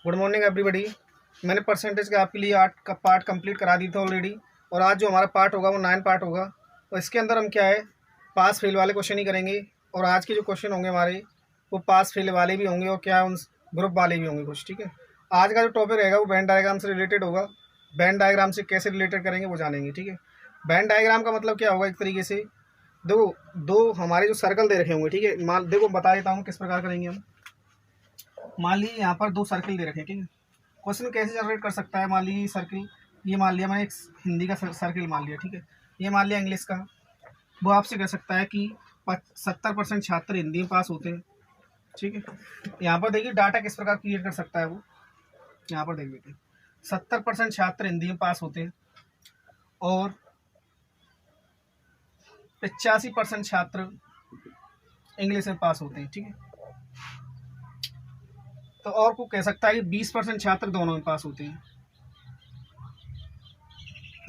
Good morning everybody. मैंने percentage का आपके लिए 8 का पार्ट कंप्लीट करा दी था ऑलरेडी। और आज जो हमारा पार्ट होगा वो 9 पार्ट होगा। और इसके अंदर हम क्या है, पास फेल वाले क्वेश्चन ही करेंगे। और आज के जो क्वेश्चन होंगे हमारे, वो पास फेल वाले भी होंगे और क्या उन ग्रुप वाले भी होंगे कुछ। ठीक है, आज का जो टॉपिक रहेगा वो बैंड डायग्राम से रिलेटेड होगा। बैंड डायग्राम से कैसे रिलेटेड करेंगे वो जानेंगे। ठीक है, बैंड डायग्राम का मतलब क्या होगा, एक तरीके से देखो, दो हमारे जो सर्कल दे रखे होंगे। ठीक है, मान देखो बता देता हूँ किस प्रकार करेंगे हम। मान लीजिए यहाँ पर दो सर्कल दे रखे हैं। ठीक है, क्वेश्चन कैसे जनरेट कर सकता है। मान लीजिए सर्किल, ये मान लिया मैंने एक हिंदी का सर्किल मान लिया। ठीक है, ये मान लिया इंग्लिश का। वो आपसे कह सकता है कि 70% छात्र हिंदी में पास होते हैं। ठीक है, यहाँ पर देखिए डाटा किस प्रकार क्रिएट कर सकता है वो। यहाँ पर देख लेते हैं, 70% छात्र हिंदी में पास होते हैं और 85% छात्र इंग्लिश में पास होते हैं। ठीक है, तो और को कह सकता है कि 20% छात्र दोनों में पास होते हैं,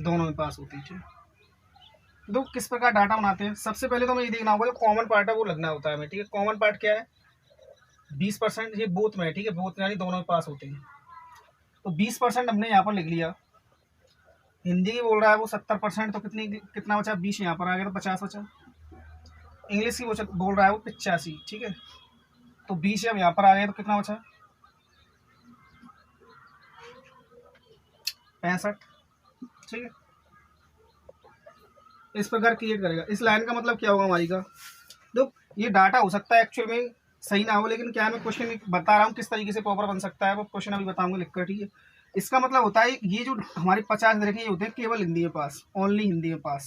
दोनों में पास होते हैं। ठीक है, तो किस प्रकार डाटा बनाते हैं। सबसे पहले तो हमें ये देखना होगा जो कॉमन पार्ट है वो लगना होता है हमें। ठीक है, कॉमन पार्ट क्या है, 20%, ये बोथ में है। ठीक है, बोथ यानी दोनों में पास होते हैं। तो 20% हमने यहाँ पर लिख लिया। हिंदी की बोल रहा है वो 70%, तो कितना बचा, 20 यहाँ पर आ गया तो 50 बचा। इंग्लिश की बोल रहा है वो 85। ठीक है, तो 20 अब यहाँ पर आ गया तो कितना बचा, 65। ठीक है, इस प्रकार क्रिएट करेगा। इस लाइन का मतलब क्या होगा हमारी का, तो ये डाटा हो सकता है एक्चुअल में सही ना हो, लेकिन क्या मैं क्वेश्चन बता रहा हूँ किस तरीके से प्रॉपर बन सकता है, वो क्वेश्चन अभी बताऊंगा लिखकर। ठीक है, इसका मतलब होता है ये जो हमारे 50 देखिए ये होते हैं केवल हिंदी में पास, ओनली हिंदी में पास।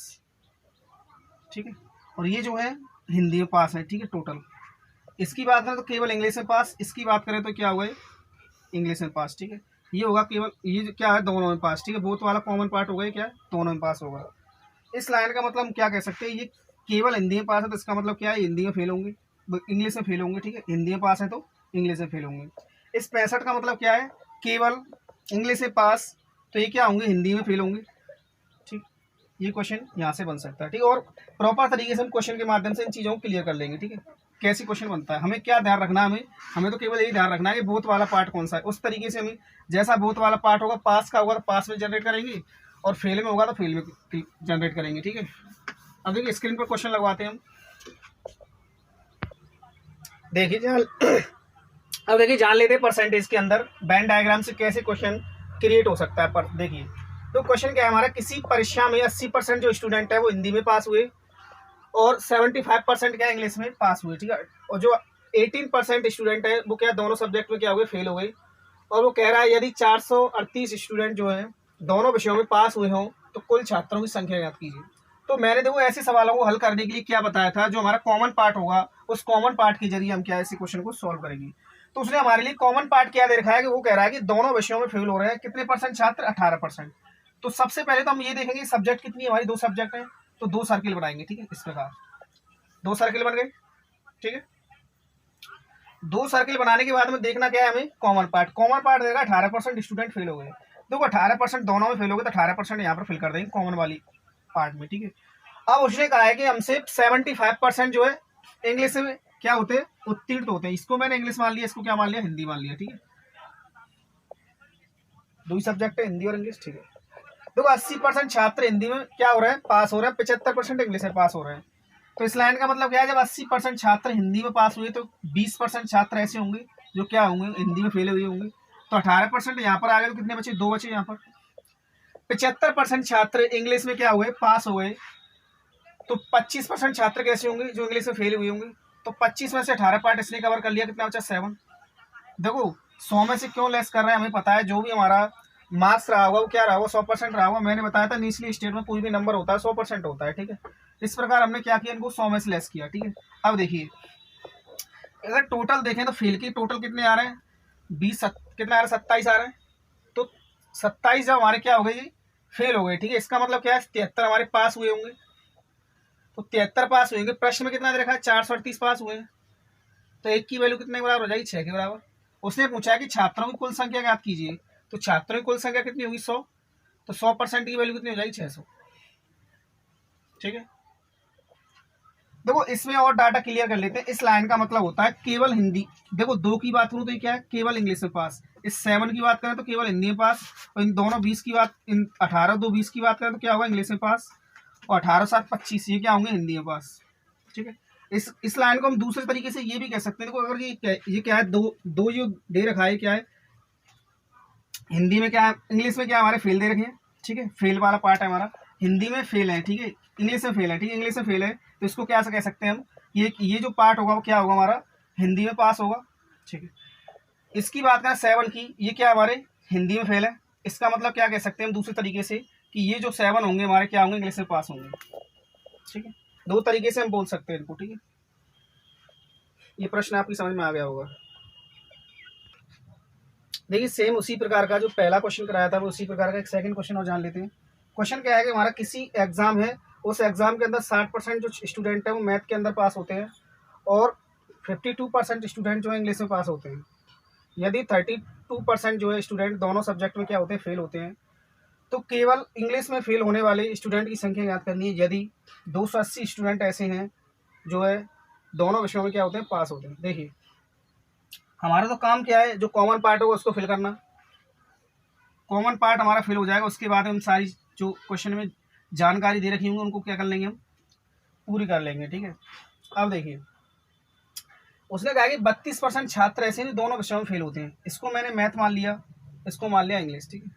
ठीक है, और ये जो है हिंदी में पास है। ठीक है, टोटल। इसकी बात करें तो केवल इंग्लिश में पास, इसकी बात करें तो क्या हुआ है, इंग्लिश में पास। ठीक है, ये होगा केवल, ये क्या है, दोनों में पास। ठीक है, बोथ वाला कॉमन पार्ट होगा, क्या दोनों में पास होगा। इस लाइन का मतलब हम क्या कह सकते हैं, ये केवल हिंदी में पास है तो इसका मतलब क्या है, हिंदी में फेल होंगे, इंग्लिश में फेल होंगे। ठीक है, हिंदी में पास है तो इंग्लिश में फेल होंगे। इस 65 का मतलब क्या है, केवल इंग्लिश में पास, तो ये क्या होंगे, हिंदी में फेल होंगे। ठीक, ये क्वेश्चन यहाँ से बन सकता है। ठीक है, और प्रॉपर तरीके से हम क्वेश्चन के माध्यम से इन चीज़ों को क्लियर कर लेंगे। ठीक है, कैसे क्वेश्चन बनता है, हमें क्या ध्यान रखना है, हमें तो केवल यही ध्यान रखना है कि बोथ वाला पार्ट कौन सा है। उस तरीके से हमें जैसा बोथ वाला पार्ट होगा, पास का होगा तो पास में जनरेट करेंगे, और फेल में होगा तो फेल में जनरेट करेंगे। ठीक है, अब देखिए स्क्रीन पर क्वेश्चन लगवाते हैं हम। देखिए अब देखिए जान लेते हैं परसेंटेज के अंदर बैंड डायग्राम से कैसे क्वेश्चन क्रिएट हो सकता है। पर देखिए, तो क्वेश्चन क्या है हमारा, किसी परीक्षा में 80% जो स्टूडेंट है वो हिंदी में पास हुए और 75% क्या इंग्लिश में पास हुए। ठीक है, और जो 18% स्टूडेंट है वो क्या दोनों सब्जेक्ट में क्या हुए, फेल हो गए। और वो कह रहा है यदि 438 स्टूडेंट जो है दोनों विषयों में पास हुए हों तो कुल छात्रों की संख्या ज्ञात कीजिए। तो मैंने देखो ऐसे सवालों को हल करने के लिए क्या बताया था, जो हमारा कॉमन पार्ट होगा उस कॉमन पार्ट के जरिए हम क्या ऐसे क्वेश्चन को सॉल्व करेंगे। तो उसने हमारे लिए कॉमन पार्ट क्या दे रखा है कि वो कह रहा है कि दोनों विषयों में फेल हो रहे हैं कितने परसेंट छात्र, 18%। तो सबसे पहले तो हम ये देखेंगे सब्जेक्ट कितनी है, हमारी दो सब्जेक्ट है, तो दो सर्किल बनाएंगे। ठीक है, इस प्रकार दो सर्किल बन गए। ठीक है, दो सर्किल बनाने के बाद में देखना क्या है हमें, कॉमन पार्ट। कॉमन पार्ट देगा 18% स्टूडेंट फेल हो गए। देखो 18% दोनों में फेल हो गए तो 18% यहाँ पर फिल कर देंगे कॉमन वाली पार्ट में। ठीक है, अब उसने कहा है कि हमसे 75% जो है इंग्लिश में क्या होते हैं, उत्तीर्ण होते हैं। इसको मैंने इंग्लिश मान लिया, इसको क्या मान लिया, हिंदी मान लिया। ठीक है, दो ही सब्जेक्ट है, हिंदी और इंग्लिश। ठीक है, देखो 80% छात्र हिंदी में क्या हो रहे हैं, पास हो रहे हैं, 75% इंग्लिश में पास हो रहे हैं। तो इस लाइन का मतलब क्या है, जब 80% छात्र हिंदी में पास हुए तो 20% छात्र ऐसे होंगे जो क्या होंगे, हिंदी में फेल हुए होंगे। तो 18% यहाँ पर आ गए तो कितने बचे, दो बचे यहाँ पर। 75% छात्र इंग्लिश में क्या हुए, पास हो गए। तो 25% छात्र कैसे होंगे, जो इंग्लिश में फेल हुए होंगे। तो 25 में से 18 पार्ट इसने कवर कर लिया, कितना बचा, 7। देखो 100 में से क्यों लेस कर रहे हैं, हमें पता है जो भी हमारा मार्क्स रहा होगा वो क्या रहा होगा, 100% रहा होगा। मैंने बताया था निचली स्टेट में कोई भी नंबर होता है 100% होता है। ठीक है, इस प्रकार हमने क्या किया, इनको 100 में से लेस किया। ठीक है, अब देखिए अगर टोटल देखें तो फेल की टोटल कितने आ रहे हैं, 20 कितना आ रहा है, 27 आ रहे हैं। तो 27 जब हमारे क्या हो गए, फेल हो गए। ठीक है, इसका मतलब क्या है, 73 हमारे पास हुए होंगे। तो 73 पास हुए, प्रश्न में कितना दे रखा है, 438 पास हुए हैं। तो एक की वैल्यू कितने के बराबर हो जाएगी, 6 के बराबर। उसने पूछा है कि छात्रों की कुल संख्या ज्ञात कीजिए। तो छात्रों की कुल संख्या कितनी होगी, 100। तो 100% की वैल्यू कितनी हो जाएगी, 600। ठीक है, देखो इसमें और डाटा क्लियर कर लेते हैं। इस लाइन का मतलब होता है केवल हिंदी। देखो 2 की बात करूँ तो ये क्या है, केवल इंग्लिश में पास। इस 7 की बात करें तो केवल हिंदी में पास। और इन दोनों 20 की बात, इन 18 2 20 की बात करें तो क्या होगा, इंग्लिश में पास। और 18 7 25 ये क्या होंगे, हिंदी में पास। ठीक है, इस लाइन को हम दूसरे तरीके से ये भी कह सकते हैं। देखो अगर ये क्या है, दो जो दे रखा है क्या है, हिंदी में क्या है, इंग्लिश में क्या हमारे फेल दे रखे हैं। ठीक है, फेल वाला पार्ट है हमारा, हिंदी में फेल है। ठीक है, इंग्लिश में फेल है। ठीक है, इंग्लिश में फेल है तो इसको क्या कह सकते हैं हम, ये जो पार्ट होगा वो क्या होगा हमारा, हिंदी में पास होगा। ठीक है, इसकी बात करें 7 की, ये क्या हमारे हिंदी में फेल है। इसका मतलब क्या कह सकते हैं हम दूसरे तरीके से कि ये जो 7 होंगे हमारे क्या होंगे, इंग्लिश में पास होंगे। ठीक है, 2 तरीके से हम बोल सकते हैं इनको। ठीक है, ये प्रश्न आपकी समझ में आ गया होगा। देखिए सेम उसी प्रकार का जो पहला क्वेश्चन कराया था वो उसी प्रकार का एक सेकंड क्वेश्चन और जान लेते हैं। क्वेश्चन क्या है कि हमारा किसी एग्जाम है, उस एग्जाम के अंदर 60% जो स्टूडेंट है वो मैथ के अंदर पास होते हैं और 52% स्टूडेंट जो है इंग्लिश में पास होते हैं। यदि 32% जो है स्टूडेंट दोनों सब्जेक्ट में क्या होते हैं, फेल होते हैं, तो केवल इंग्लिश में फेल होने वाले स्टूडेंट की संख्या याद करनी है। यदि 280 स्टूडेंट ऐसे हैं जो है दोनों विषयों में क्या होते हैं, पास होते हैं। देखिए हमारा तो काम क्या है, जो कॉमन पार्ट होगा उसको फिल करना। कॉमन पार्ट हमारा फिल हो जाएगा, उसके बाद हम सारी जो क्वेश्चन में जानकारी दे रखी होंगी उनको क्या कर लेंगे, हम पूरी कर लेंगे। ठीक है, अब देखिए उसने कहा कि 32% छात्र ऐसे हैं जो दोनों विषयों में फेल होते हैं। इसको मैंने मैथ मान लिया, इसको मान लिया इंग्लिश। ठीक है,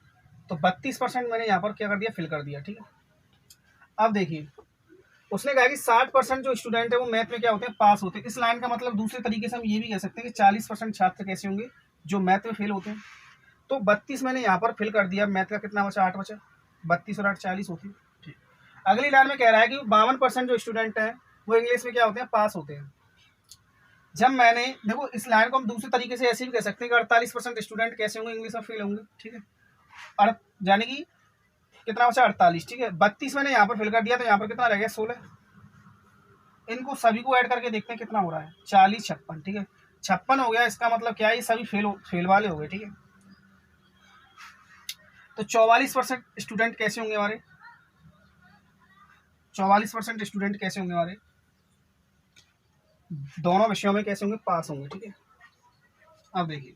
तो 32% मैंने यहाँ पर क्या कर दिया, फिल कर दिया। ठीक है, अब देखिए उसने कहा कि 60% जो स्टूडेंट है वो मैथ में क्या होते हैं, पास होते हैं। इस लाइन का मतलब दूसरे तरीके से हम ये भी कह सकते हैं कि 40% छात्र कैसे होंगे जो मैथ में फेल होते हैं। तो 32 मैंने यहाँ पर फिल कर दिया, मैथ का कितना बचा, 8 बचा। 32 और 8 40 होती है। ठीक, अगली लाइन में कह रहा है कि 52% जो स्टूडेंट है वो इंग्लिश में क्या होते हैं, पास होते हैं। जब मैंने देखो इस लाइन को हम दूसरे तरीके से ऐसे भी कह सकते हैं कि 48% स्टूडेंट कैसे होंगे, इंग्लिश में फेल होंगे। ठीक है, यानी कि कितना बचा, 48। ठीक है, 32 मैंने यहाँ पर फिल कर दिया तो यहाँ पर कितना रह गया, 16। इनको सभी को ऐड करके देखते हैं कितना हो रहा है, 40 56। ठीक है, 56 हो गया। इसका मतलब क्या है, ये सभी फेल वाले हो गए। ठीक है, तो 44% स्टूडेंट कैसे होंगे हमारे, 44% स्टूडेंट कैसे होंगे हमारे, दोनों विषयों में कैसे होंगे, पास होंगे। ठीक है, अब देखिए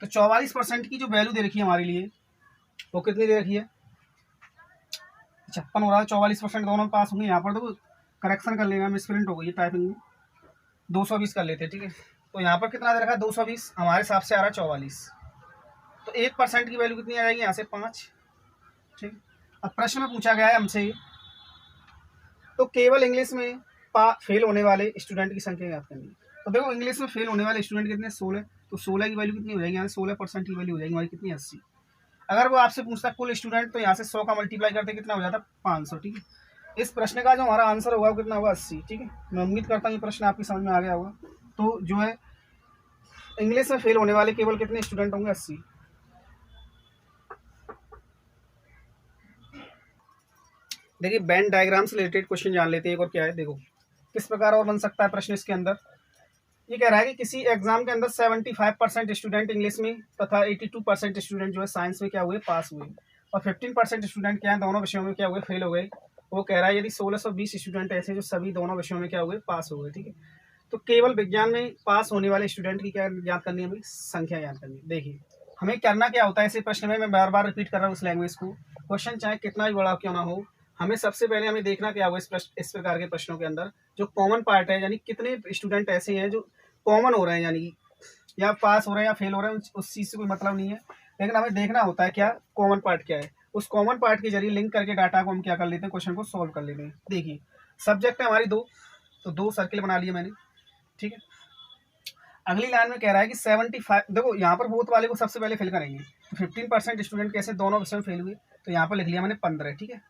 तो 44% की जो वैल्यू दे रखी है हमारे लिए वो कितनी दे रखी है, 56 हो रहा है। 44% दोनों में पास होंगे। यहाँ पर देखो करेक्शन कर लेना, मिसप्रिंट हो गई टाइपिंग में, 220 कर लेते। ठीक है, तो यहाँ पर कितना दे रखा है, 220, हमारे हिसाब से आ रहा है 44। तो 1% की वैल्यू कितनी आ जाएगी, यहाँ से 5। ठीक, अब प्रश्न में पूछा गया है हमसे तो केवल इंग्लिश में फेल होने वाले स्टूडेंट की संख्या याद करनी है। तो देखो इंग्लिश में फेल होने वाले स्टूडेंट कितने, 16। तो 16 की वैल्यू कितनी हो जाएगी, यहाँ से 16% की वैल्यू हो जाएगी हमारी कितनी, 80। अगर वो आपसे पूछता कुल स्टूडेंट तो यहाँ से 100 का मल्टीप्लाई करते कितना हो जाता, 500। ठीक है, इस प्रश्न का जो हमारा आंसर होगा वो कितना होगा, 80। ठीक है, मैं उम्मीद करता हूँ ये प्रश्न आपकी समझ में आ गया होगा। तो जो है इंग्लिश में फेल होने वाले केवल कितने स्टूडेंट होंगे, 80। देखिए बेन डायग्राम से रिलेटेड क्वेश्चन जान लेते हैं एक और क्या है। देखो किस प्रकार और बन सकता है प्रश्न इसके अंदर। ये कह रहा है कि किसी एग्जाम के अंदर 75% स्टूडेंट इंग्लिश में तथा 82% स्टूडेंट जो है साइंस में क्या हुए, पास हुए, और 15% स्टूडेंट क्या है, दोनों विषयों में क्या हुए, फेल हो गए। वो कह रहा है यदि 1620 स्टूडेंट ऐसे जो सभी दोनों विषयों में क्या हुए, पास हो गए। ठीक है, तो केवल विज्ञान में पास होने वाले स्टूडेंट की क्या याद करनी है, हमें संख्या याद करनी है। देखिए हमें करना क्या होता है ऐसे प्रश्न में, मैं बार बार रिपीट कर रहा हूँ उस लैंग्वेज को, क्वेश्चन चाहे कितना भी बड़ा क्यों ना हो, हमें सबसे पहले हमें देखना क्या होगा इस प्रकार के प्रश्नों के अंदर जो कॉमन पार्ट है, यानी कितने स्टूडेंट ऐसे हैं जो कॉमन हो रहे हैं, यानी या पास हो रहे हैं या फेल हो रहे हैं, उस चीज़ से कोई मतलब नहीं है। लेकिन हमें देखना होता है क्या कॉमन पार्ट क्या है, उस कॉमन पार्ट के जरिए लिंक करके डाटा को हम क्या कर लेते हैं, क्वेश्चन को सॉल्व कर लेते हैं। देखिए सब्जेक्ट है हमारी 2, तो 2 सर्किल बना लिए मैंने। ठीक है, अगली लाइन में कह रहा है कि 75, देखो यहाँ पर बोथ वाले को सबसे पहले फिल करेंगे। तो 15% स्टूडेंट कैसे दोनों विषय में फेल हुए, तो यहाँ पर लिख लिया मैंने 15। ठीक है,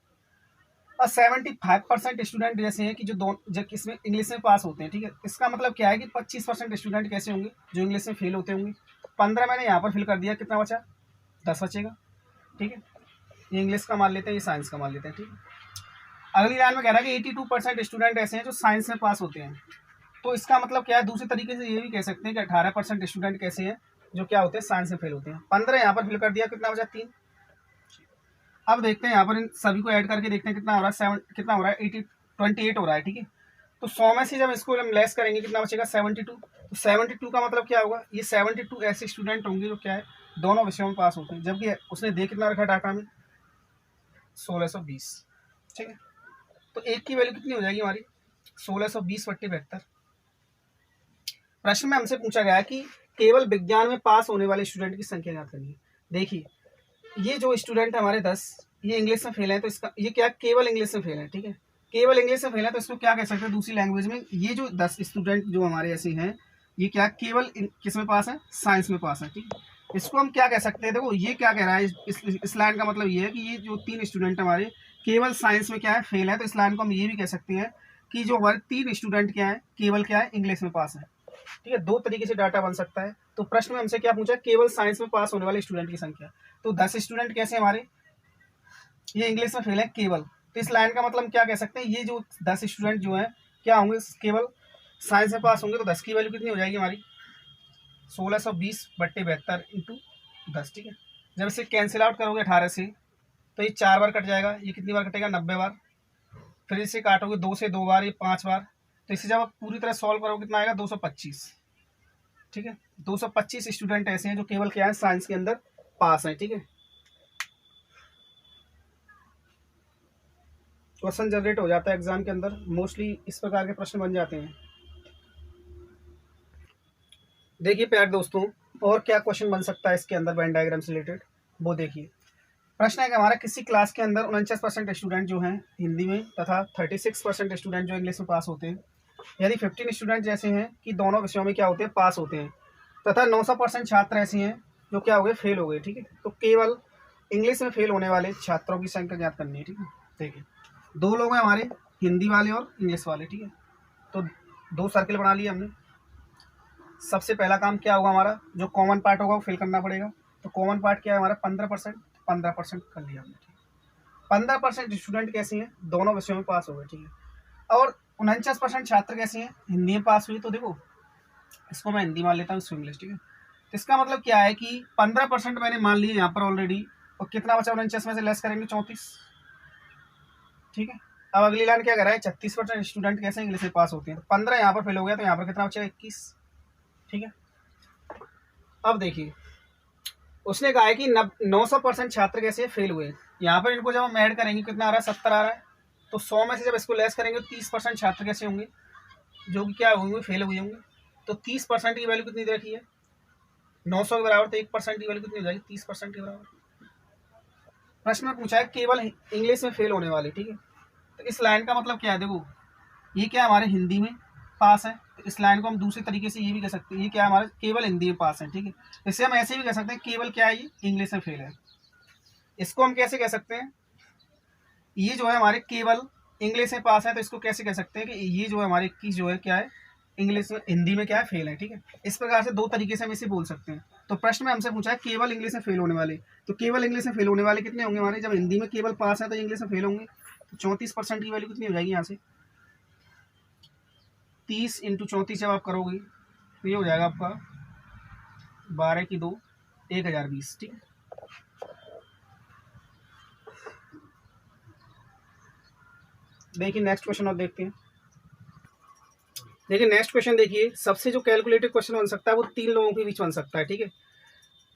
और 75% स्टूडेंट जैसे हैं कि जो किसमें इंग्लिश में पास होते हैं। ठीक है, इसका मतलब क्या है कि 25% स्टूडेंट कैसे होंगे जो इंग्लिश में फेल होते होंगे। 15 मैंने यहाँ पर फिल कर दिया, कितना बचा, 10 बचेगा। ठीक है, ये इंग्लिश का मान लेते हैं, ये साइंस का मान लेते हैं। ठीक है, अगली लाइन में कह रहा है कि 82% स्टूडेंट ऐसे हैं जो साइंस में पास होते हैं। तो इसका मतलब क्या है, दूसरे तरीके से ये भी कह सकते हैं कि 18% स्टूडेंट कैसे हैं जो क्या होते हैं, साइंस में फेल होते हैं। 15 यहाँ पर फिल कर दिया, कितना बचा, 3। अब देखते हैं यहाँ पर इन सभी को ऐड करके देखते हैं कितना हो रहा है, कितना हो रहा है, 28 हो रहा है, ठीक है। तो 100 में से जब इसको हम लेस करेंगे कितना बचेगा 72। तो 72 का मतलब क्या होगा, ये 72 ऐसे स्टूडेंट होंगे जो क्या है दोनों विषयों में पास होते हैं, जबकि उसने दे कितना रखा डाटा में 1620, ठीक है। तो एक की वैल्यू कितनी हो जाएगी हमारी 1620/72। प्रश्न में हमसे पूछा गया है कि केवल विज्ञान में पास होने वाले स्टूडेंट की संख्या ज्ञात करनी है। देखिए ये जो स्टूडेंट है हमारे 10, ये इंग्लिश में फेल है, तो इसका ये क्या केवल इंग्लिश में फेल है, ठीक है। केवल इंग्लिश में फेल है तो इसको क्या कह सकते हैं दूसरी लैंग्वेज में, ये जो 10 स्टूडेंट जो हमारे ऐसे हैं ये क्या केवल किस में पास है, साइंस में पास है, ठीक है। इसको हम क्या कह सकते हैं, देखो ये क्या कह रहा है, इस लाइन का मतलब ये है कि ये जो 3 स्टूडेंट हमारे केवल साइंस में क्या है फेल है, तो इस लाइन को हम ये भी कह सकते हैं कि जो हमारे 3 स्टूडेंट क्या है केवल क्या है इंग्लिश में पास है, ठीक है। 2 तरीके से डाटा बन सकता है। तो प्रश्न में हमसे क्या पूछा, केवल साइंस में पास होने वाले स्टूडेंट की संख्या। तो 10 स्टूडेंट कैसे हमारे ये इंग्लिश में फेल है केवल, तो इस लाइन का मतलब हम क्या कह सकते हैं, ये जो 10 स्टूडेंट जो है क्या होंगे केवल साइंस में पास होंगे। तो 10 की वैल्यू कितनी हो जाएगी हमारी 1620/72 इंटू 10, ठीक है। जब इसे कैंसिल आउट करोगे 18 से तो ये 4 बार कट जाएगा, ये कितनी बार कटेगा 90 बार। फिर इसे काटोगे 2 से 2 बार, ये 5 बार। तो इसे जब आप पूरी तरह सॉल्व करोगे कितना आएगा 225, ठीक है। 225 स्टूडेंट ऐसे हैं जो केवल क्या है साइंस के अंदर पास हैं, ठीक है। क्वेश्चन जनरेट हो जाता है एग्जाम के अंदर, मोस्टली इस प्रकार के प्रश्न बन जाते हैं। देखिए प्यारे दोस्तों और क्या क्वेश्चन बन सकता है इसके अंदर वेन डायग्राम से रिलेटेड, वो देखिए। प्रश्न है कि हमारा किसी क्लास के अंदर 49% स्टूडेंट जो हैं हिंदी में तथा 36% स्टूडेंट जो इंग्लिश में पास होते हैं। यदि 15 स्टूडेंट जैसे हैं कि दोनों विषयों में क्या होते हैं पास होते हैं, तथा 900% छात्र ऐसे हैं जो क्या हो गए फेल हो गए, ठीक है। तो केवल इंग्लिश में फेल होने वाले छात्रों की संख्या ज्ञात करनी है, ठीक है। देखिए 2 लोग हैं हमारे हिंदी वाले और इंग्लिश वाले, ठीक है। तो 2 सर्किल बना लिए हमने। सबसे पहला काम क्या होगा, हमारा जो कॉमन पार्ट होगा वो फिल करना पड़ेगा। तो कॉमन पार्ट क्या है हमारा 15%, 15% कर लिया हमने, ठीक है। 15% स्टूडेंट कैसे हैं दोनों विषयों में पास हो गए, ठीक है। और 49% छात्र कैसे हैं हिंदी में पास हुई। तो देखो इसको मैं हिंदी मान लेता हूँ, इसको इंग्लिश, ठीक है। तो इसका मतलब क्या है कि 15% मैंने मान लिया यहाँ पर ऑलरेडी, और कितना बचा 49 में से लेस करेंगे 34, ठीक है। अब अगली लाइन क्या कर रहा है 36% स्टूडेंट कैसे इंग्लिश में पास होते हैं। 15 यहाँ पर फेल हो गया तो यहाँ पर कितना बचेगा 21, ठीक है। अब देखिए उसने कहा है कि 900% छात्र कैसे फेल हुए। यहाँ पर इनको जब हम ऐड करेंगे कितना आ रहा है 70 आ रहा है। तो 100 में से जब इसको लेस करेंगे 30% छात्र कैसे होंगे जो कि क्या होंगे फेल हुए होंगे। तो 30% की वैल्यू कितनी दे रखी है 900 के बराबर, तो 1% की वैल्यू कितनी हो जाएगी 30% के बराबर। प्रश्न में पूछा है केवल इंग्लिश में फेल होने वाले, ठीक है। तो इस लाइन का मतलब क्या है, देखो ये क्या हमारे हिंदी में पास है, तो इस लाइन को हम दूसरे तरीके से ये भी कह सकते हैं ये क्या हमारे केवल हिंदी में पास है, ठीक है। इससे हम ऐसे भी कह सकते हैं केवल क्या है ये इंग्लिश में फेल है। इसको हम कैसे कह सकते हैं, ये जो है हमारे केवल इंग्लिश में पास है, तो इसको कैसे कह सकते हैं कि ये जो है हमारे 21 जो है क्या है इंग्लिश में हिंदी में क्या है फेल है, ठीक है। इस प्रकार से 2 तरीके से हम इसे बोल सकते हैं। तो प्रश्न में हमसे पूछा है केवल इंग्लिश में फेल होने वाले, तो केवल इंग्लिश में फेल होने वाले कितने होंगे हमारे, जब हिंदी में केवल पास है तो इंग्लिश में फेल होंगे। तो 34% की वैल्यू कितनी हो जाएगी यहाँ से 30 × 34 जब आप करोगे तो ये हो जाएगा आपका 12 की 2 1020, ठीक है। देखिए नेक्स्ट क्वेश्चन और देखते हैं। देखिए नेक्स्ट क्वेश्चन देखिए, सबसे जो कैलकुलेटेड क्वेश्चन बन सकता है वो 3 लोगों के बीच बन सकता है, ठीक है।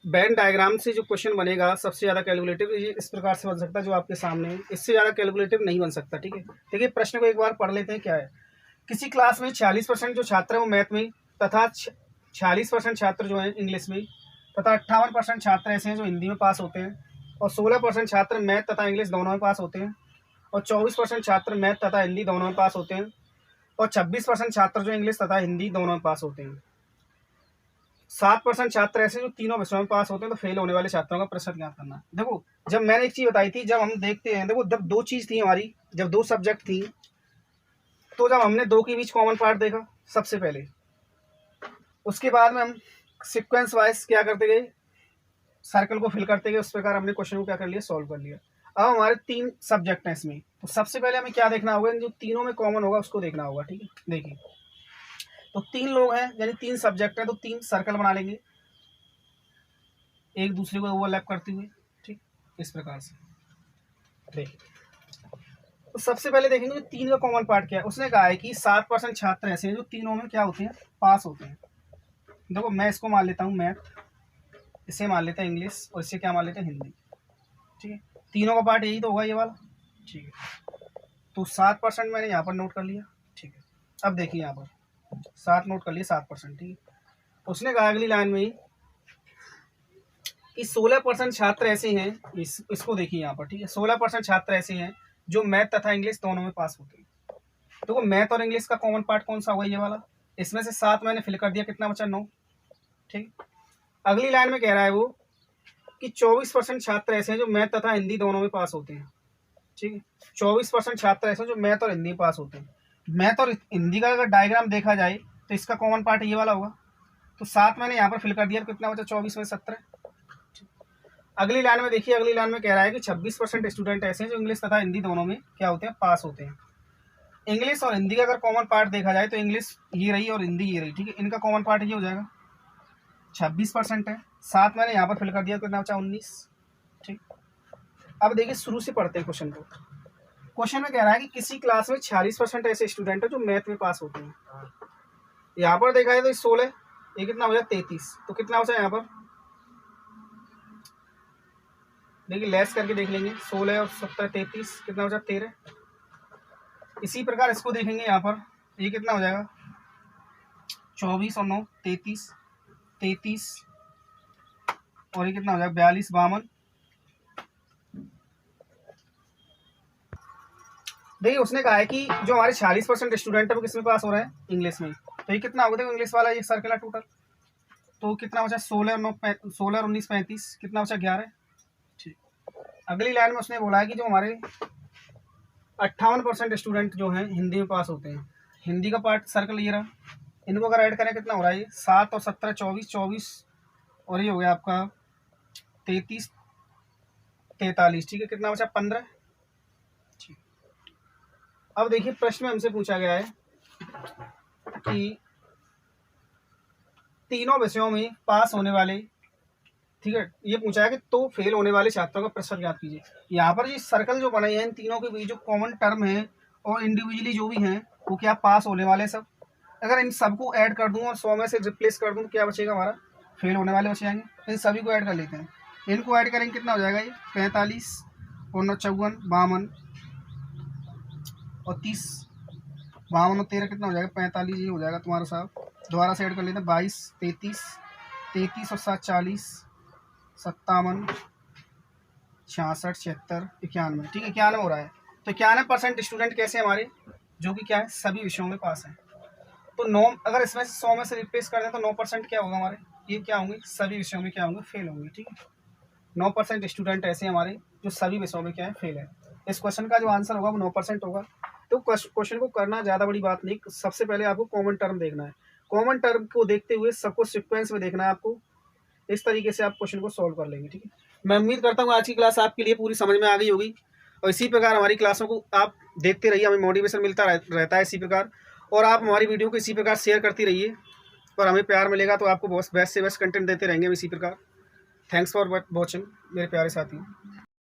वेन डायग्राम से जो क्वेश्चन बनेगा सबसे ज़्यादा कैलकुलेटिव ये इस प्रकार से बन सकता है जो आपके सामने है, इससे ज़्यादा कैलकुलेटिव नहीं बन सकता, ठीक है। देखिए प्रश्न को एक बार पढ़ लेते हैं क्या है। किसी क्लास में 46% जो छात्र हैं वो मैथ में तथा 46% छात्र जो हैं इंग्लिश में तथा 58% छात्र ऐसे हैं जो हिंदी में पास होते हैं, और 16% छात्र मैथ तथा इंग्लिश दोनों में पास होते हैं, और 24% छात्र मैथ तथा हिंदी दोनों में पास होते हैं, और 26% छात्र जो इंग्लिश तथा हिंदी दोनों में पास होते हैं। 7% छात्र ऐसे जो तीनों विषयों में पास होते हैं। तो फेल होने वाले छात्रों का प्रतिशत ज्ञात करना है। देखो जब मैंने एक चीज़ बताई थी, जब हम देखते हैं देखो जब 2 चीज़ थी हमारी, जब 2 सब्जेक्ट थी तो जब हमने 2 के बीच कॉमन पार्ट देखा सबसे पहले, उसके बाद में हम सिक्वेंस वाइज क्या करते गए सर्कल को फिल करते गए, उस प्रकार हमने क्वेश्चन को क्या कर लिया सॉल्व कर लिया। अब हमारे 3 सब्जेक्ट हैं इसमें, तो सबसे पहले हमें क्या देखना होगा जो तीनों में कॉमन होगा उसको देखना होगा, ठीक है। देखिए तो 3 लोग हैं यानी 3 सब्जेक्ट हैं, तो 3 सर्कल बना लेंगे एक दूसरे को ओवरलैप करते हुए, ठीक इस प्रकार से। देखिए तो सबसे पहले देखेंगे जो 3 का कॉमन पार्ट क्या है। उसने कहा है कि 7% छात्र ऐसे हैं जो तीनों में क्या होते हैं, पास होते हैं। देखो मैं इसको मान लेता हूँ मैथ, इसे मान लेते हैं इंग्लिश, और इसे क्या मान लेते हैं, हिंदी। ठीक है, तीनों का पार्ट यही तो होगा, ये वाला। ठीक है, तो 7% मैंने यहाँ पर नोट कर लिया। ठीक है, अब देखिए यहाँ पर 7 नोट कर लिए, 7%। ठीक है, उसने कहा अगली लाइन में ही कि 16% छात्र ऐसे हैं, इसको देखिए यहाँ पर। ठीक है, 16% छात्र ऐसे हैं जो मैथ तथा इंग्लिश दोनों में पास होते हैं। तो वो मैथ और इंग्लिश का कॉमन पार्ट कौन सा होगा, ये वाला। इसमें से 7 मैंने फिल कर दिया, कितना बचा, 9। ठीक, अगली लाइन में कह रहा है वो कि 24% छात्र ऐसे हैं जो मैथ तथा हिंदी दोनों में पास होते हैं। ठीक है, 24% छात्र ऐसे हैं जो मैथ और हिंदी में पास होते हैं। मैथ और हिंदी का अगर डायग्राम देखा जाए तो इसका कॉमन पार्ट ये वाला होगा। तो 7 मैंने यहाँ पर फिल कर दिया, कितना बचा, 24 में 17। अगली लाइन में देखिए, अगली लाइन में कह रहा है कि 26% स्टूडेंट ऐसे हैं जो इंग्लिश तथा हिंदी दोनों में क्या होते हैं, पास होते हैं। इंग्लिश और हिंदी का अगर कॉमन पार्ट देखा जाए तो इंग्लिश ये रही और हिंदी ये रही। ठीक है, इनका कॉमन पार्ट ये हो जाएगा, 26% है। 7 मैंने यहाँ पर फिल कर दिया, कितना बचा, 19। ठीक, अब देखिए शुरू से पढ़ते हैं क्वेश्चन को। क्वेश्चन में कह रहा है कि किसी क्लास में 46% ऐसे स्टूडेंट है जो मैथ में पास होते हैं। यहाँ पर देखा है तो 16, ये कितना हो जाए, 33। तो कितना बचा यहाँ पर, देखिए लेस करके देख लेंगे, 16 और 17 33, कितना हो जाए, 13। इसी प्रकार इसको देखेंगे यहाँ पर, ये कितना हो जाएगा, 24 और 9 33, 33 और ये कितना हो जाएगा, 42 52। देखिए उसने कहा है कि जो हमारे 46% स्टूडेंट है वो किस में पास हो रहे हैं, इंग्लिश में। तो ये कितना होगा, देखो इंग्लिश वाला ये सर्कल है टोटल। तो कितना बचा, 16 और 9 16 और 19 35, कितना बचा, 11। ठीक, अगली लाइन में उसने बोला है कि जो हमारे 58% स्टूडेंट जो हैं हिंदी में पास होते हैं। हिंदी का पार्ट सर्कल ये रहा, इनको अगर ऐड करें कितना हो रहा है, ये 7 और 17 24, 24 और ये हो गया आपका 33 43। ठीक है, कितना बचा, 15। ठीक, अब देखिए प्रश्न में हमसे पूछा गया है कि तीनों विषयों में पास होने वाले, ठीक है, ये पूछा है कि तो फेल होने वाले छात्रों का प्रतिशत ज्ञात कीजिए। यहाँ पर ये सर्कल जो बनाई है इन तीनों के बीच जो कॉमन टर्म है और इंडिविजुअली जो भी हैं वो क्या पास होने वाले सब। अगर इन सबको ऐड कर दूं और 100 में से रिप्लेस कर दूं तो क्या बचेगा, हमारा फेल होने वाले बच जाएंगे। इन सभी को ऐड कर लेते हैं, इनको ऐड करेंगे, कितना हो जाएगा, ये 45 और 9 54 52 और 30, 52 और 13 कितना हो जाएगा, 45। ये हो जाएगा तुम्हारा साहब, दोबारा से ऐड कर लेते हैं, 22 33 33 और 7 40 57 66 76 91। ठीक है, 91 हो रहा है। तो 91% स्टूडेंट कैसे हमारे, जो कि क्या है, सभी विषयों में पास हैं। तो 9 अगर इसमें से 100 में से रिप्लेस कर दें तो 9% क्या होगा हमारे, ये क्या होंगे, सभी विषयों में क्या होंगे, फेल होंगे। ठीक है, 9% स्टूडेंट ऐसे हमारे जो सभी विषयों में क्या है, फेल है। इस क्वेश्चन का जो आंसर होगा वो 9% होगा। तो क्वेश्चन को करना ज़्यादा बड़ी बात नहीं, सबसे पहले आपको कॉमन टर्म देखना है। कॉमन टर्म को देखते हुए सबको सिक्वेंस में देखना है आपको, इस तरीके से आप क्वेश्चन को सॉल्व कर लेंगे। ठीक है, मैं उम्मीद करता हूँ आज की क्लास आपके लिए पूरी समझ में आ गई होगी, और इसी प्रकार हमारी क्लासों को आप देखते रहिए, हमें मोटिवेशन मिलता रहता है इसी प्रकार, और आप हमारी वीडियो को इसी प्रकार शेयर करती रहिए, और हमें प्यार मिलेगा तो आपको बेस्ट से बेस्ट कंटेंट देते रहेंगे हम इसी प्रकार। थैंक्स फॉर वॉचिंग मेरे प्यारे साथियों।